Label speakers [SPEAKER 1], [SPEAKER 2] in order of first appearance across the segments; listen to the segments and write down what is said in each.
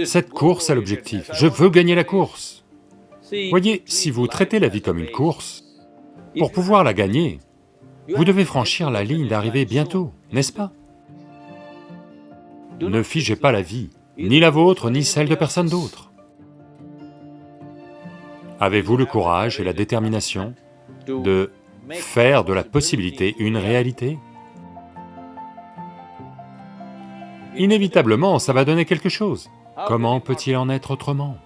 [SPEAKER 1] Cette course a l'objectif, je veux gagner la course. Voyez, si vous traitez la vie comme une course, pour pouvoir la gagner, vous devez franchir la ligne d'arrivée bientôt, n'est-ce pas? Ne figez pas la vie, ni la vôtre, ni celle de personne d'autre. Avez-vous le courage et la détermination de faire de la possibilité une réalité? Inévitablement, ça va donner quelque chose. Comment peut-il en être autrement?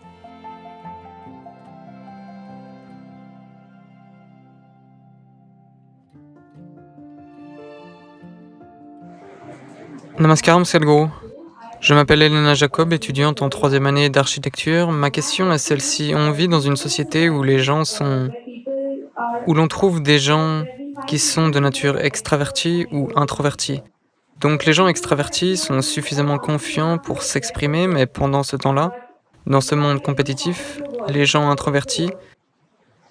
[SPEAKER 2] Namaskaram Sadhguru. Je m'appelle Elena Jacob, étudiante en 3e année d'architecture. Ma question est celle-ci. On vit dans une société où où l'on trouve des gens qui sont de nature extravertie ou introvertie. Donc les gens extravertis sont suffisamment confiants pour s'exprimer, mais pendant ce temps-là, dans ce monde compétitif, les gens introvertis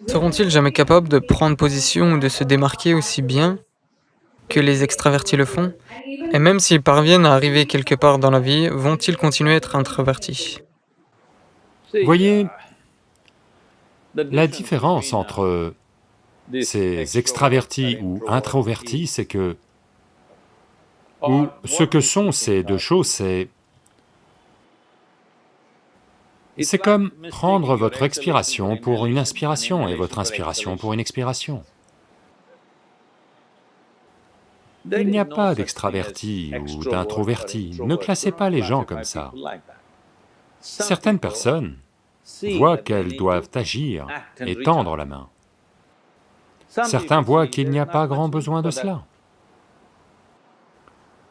[SPEAKER 2] seront-ils jamais capables de prendre position ou de se démarquer aussi bien que les extravertis le font? Et même s'ils parviennent à arriver quelque part dans la vie, vont-ils continuer à être introvertis?
[SPEAKER 1] Voyez, la différence entre ces extravertis ou introvertis, c'est que, ou ce que sont ces deux choses, c'est comme prendre votre expiration pour une inspiration et votre inspiration pour une expiration. Il n'y a pas d'extraverti ou d'introverti, ne classez pas les gens comme ça. Certaines personnes voient qu'elles doivent agir et tendre la main. Certains voient qu'il n'y a pas grand besoin de cela.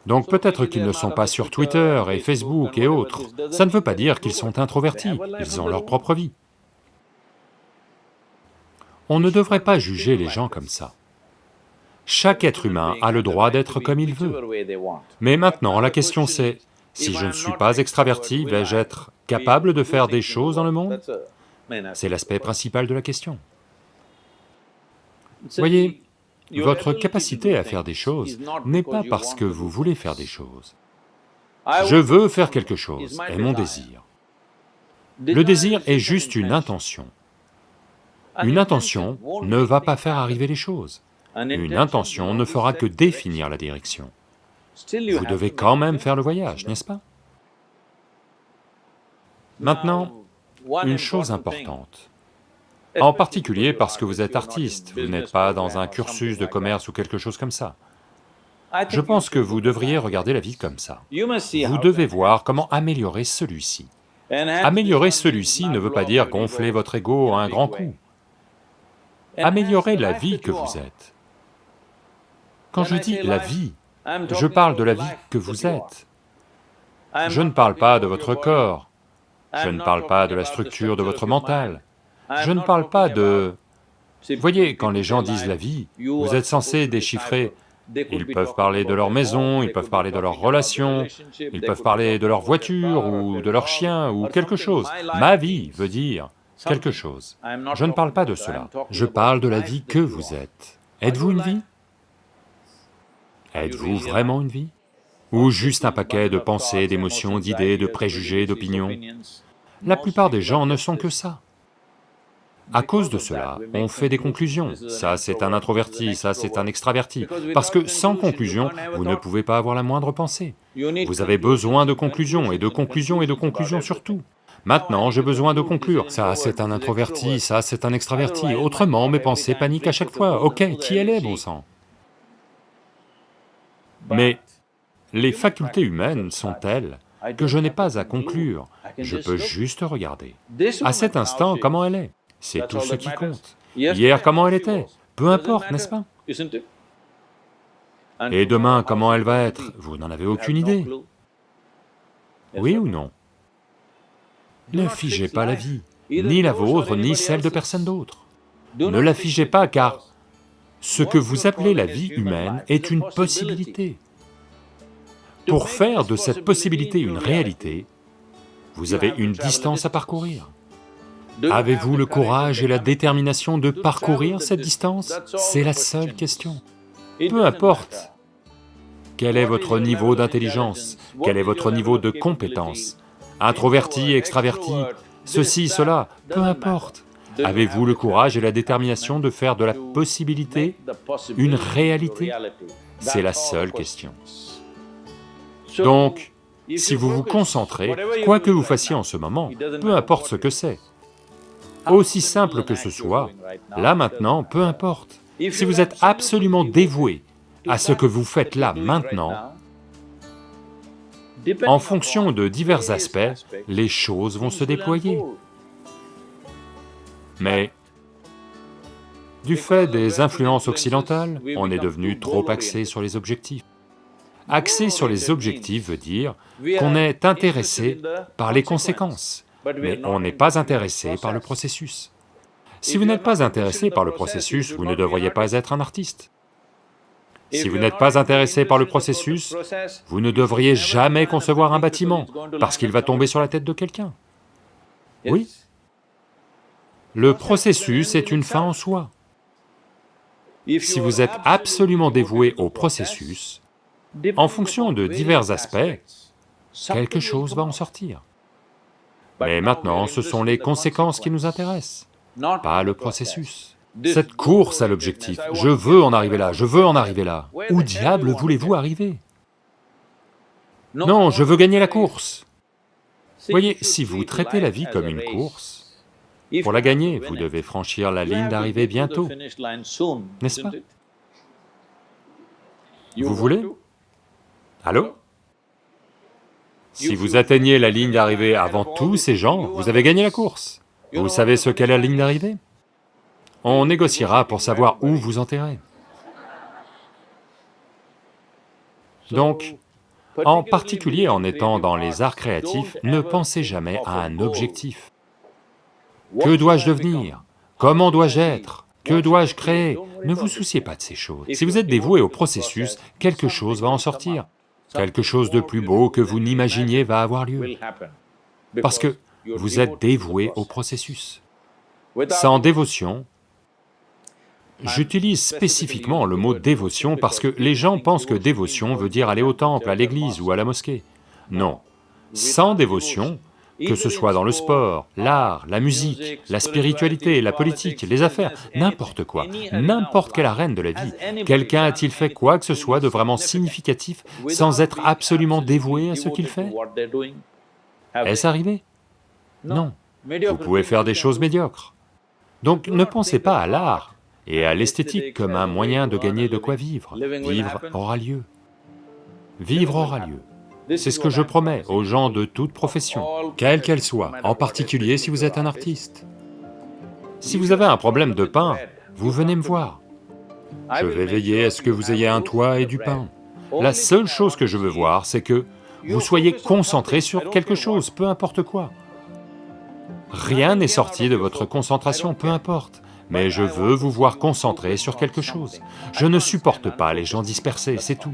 [SPEAKER 1] Donc peut-être qu'ils ne sont pas sur Twitter et Facebook et autres, ça ne veut pas dire qu'ils sont introvertis, ils ont leur propre vie. On ne devrait pas juger les gens comme ça. Chaque être humain a le droit d'être comme il veut. Mais maintenant, la question c'est, si je ne suis pas extraverti, vais-je être capable de faire des choses dans le monde? C'est l'aspect principal de la question. Voyez, votre capacité à faire des choses n'est pas parce que vous voulez faire des choses. Je veux faire quelque chose, est mon désir. Le désir est juste une intention. Une intention ne va pas faire arriver les choses. Une intention ne fera que définir la direction. Vous devez quand même faire le voyage, n'est-ce pas? Maintenant, une chose importante, en particulier parce que vous êtes artiste, vous n'êtes pas dans un cursus de commerce ou quelque chose comme ça. Je pense que vous devriez regarder la vie comme ça. Vous devez voir comment améliorer celui-ci. Améliorer celui-ci ne veut pas dire gonfler votre ego à un grand coup. Améliorer la vie que vous êtes. Quand je dis la vie, je parle de la vie que vous êtes. Je ne parle pas de votre corps, je ne parle pas de la structure de votre mental, je ne parle pas de... Voyez, quand les gens disent la vie, vous êtes censé déchiffrer, ils peuvent parler de leur maison, ils peuvent parler de leurs relations, ils peuvent parler de leur voiture ou de leur chien ou quelque chose. Ma vie veut dire quelque chose. Je ne parle pas de cela, je parle de la vie que vous êtes. Êtes-vous une vie? Êtes-vous vraiment une vie? Ou juste un paquet de pensées, d'émotions, d'idées, de préjugés, d'opinions? La plupart des gens ne sont que ça. À cause de cela, on fait des conclusions, ça c'est un introverti, ça c'est un extraverti, parce que sans conclusion, vous ne pouvez pas avoir la moindre pensée. Vous avez besoin de conclusions, et de conclusions, et de conclusions surtout. Maintenant, j'ai besoin de conclure, ça c'est un introverti, ça c'est un extraverti, autrement mes pensées paniquent à chaque fois, ok, qui elle est, bon sang? Mais les facultés humaines sont telles que je n'ai pas à conclure, je peux juste regarder. À cet instant, comment elle est? C'est tout ce qui compte. Hier, comment elle était? Peu importe, n'est-ce pas? Et demain, comment elle va être? Vous n'en avez aucune idée. Oui ou non? Ne figez pas la vie, ni la vôtre, ni celle de personne d'autre. Ne la figez pas car ce que vous appelez la vie humaine est une possibilité. Pour faire de cette possibilité une réalité, vous avez une distance à parcourir. Avez-vous le courage et la détermination de parcourir cette distance? C'est la seule question. Peu importe quel est votre niveau d'intelligence, quel est votre niveau de compétence, introverti, extraverti, ceci, cela, peu importe. Avez-vous le courage et la détermination de faire de la possibilité une réalité? C'est la seule question. Donc, si vous vous concentrez, quoi que vous fassiez en ce moment, peu importe ce que c'est, aussi simple que ce soit, là maintenant, peu importe. Si vous êtes absolument dévoué à ce que vous faites là maintenant, en fonction de divers aspects, les choses vont se déployer. Mais du fait des influences occidentales, on est devenu trop axé sur les objectifs. Axé sur les objectifs veut dire qu'on est intéressé par les conséquences, mais on n'est pas intéressé par le processus. Si vous n'êtes pas intéressé par le processus, vous ne devriez pas être un artiste. Si vous n'êtes pas intéressé par le processus, vous ne devriez jamais concevoir un bâtiment, parce qu'il va tomber sur la tête de quelqu'un. Oui. Le processus est une fin en soi. Si vous êtes absolument dévoué au processus, en fonction de divers aspects, quelque chose va en sortir. Mais maintenant, ce sont les conséquences qui nous intéressent, pas le processus. Cette course à l'objectif, je veux en arriver là, je veux en arriver là. Où diable voulez-vous arriver? Non, je veux gagner la course. Voyez, si vous traitez la vie comme une course, pour la gagner, vous devez franchir la ligne d'arrivée bientôt, n'est-ce pas? Vous voulez? Allô? Si vous atteignez la ligne d'arrivée avant tous ces gens, vous avez gagné la course. Vous savez ce qu'est la ligne d'arrivée? On négociera pour savoir où vous enterrer. Donc, en particulier en étant dans les arts créatifs, ne pensez jamais à un objectif. Que dois-je devenir? Comment dois-je être? Que dois-je créer? Ne vous souciez pas de ces choses. Si vous êtes dévoué au processus, quelque chose va en sortir. Quelque chose de plus beau que vous n'imaginiez va avoir lieu. Parce que vous êtes dévoué au processus. Sans dévotion, j'utilise spécifiquement le mot dévotion parce que les gens pensent que dévotion veut dire aller au temple, à l'église ou à la mosquée. Non. Sans dévotion, que ce soit dans le sport, l'art, la musique, la spiritualité, la politique, les affaires, n'importe quoi, n'importe quelle arène de la vie, quelqu'un a-t-il fait quoi que ce soit de vraiment significatif sans être absolument dévoué à ce qu'il fait? Est-ce arrivé? Non. Vous pouvez faire des choses médiocres. Donc ne pensez pas à l'art et à l'esthétique comme un moyen de gagner de quoi vivre. Vivre aura lieu. Vivre aura lieu. C'est ce que je promets aux gens de toute profession, quelle qu'elle soit, en particulier si vous êtes un artiste. Si vous avez un problème de pain, vous venez me voir. Je vais veiller à ce que vous ayez un toit et du pain. La seule chose que je veux voir, c'est que vous soyez concentré sur quelque chose, peu importe quoi. Rien n'est sorti de votre concentration, peu importe, mais je veux vous voir concentré sur quelque chose. Je ne supporte pas les gens dispersés, c'est tout.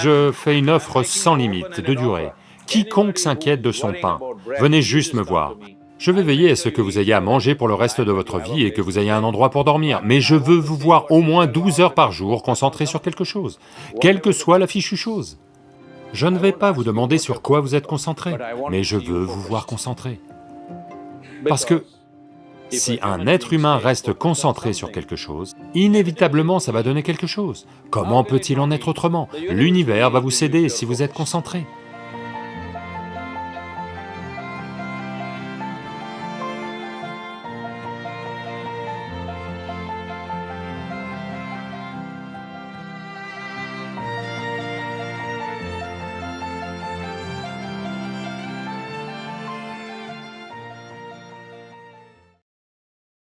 [SPEAKER 1] Je fais une offre sans limite de durée. Quiconque s'inquiète de son pain, venez juste me voir. Je vais veiller à ce que vous ayez à manger pour le reste de votre vie et que vous ayez un endroit pour dormir, mais je veux vous voir au moins 12 heures par jour concentré sur quelque chose, quelle que soit la fichue chose. Je ne vais pas vous demander sur quoi vous êtes concentré, mais je veux vous voir concentré. Parce que si un être humain reste concentré sur quelque chose, inévitablement ça va donner quelque chose. Comment peut-il en être autrement? L'univers va vous céder si vous êtes concentré.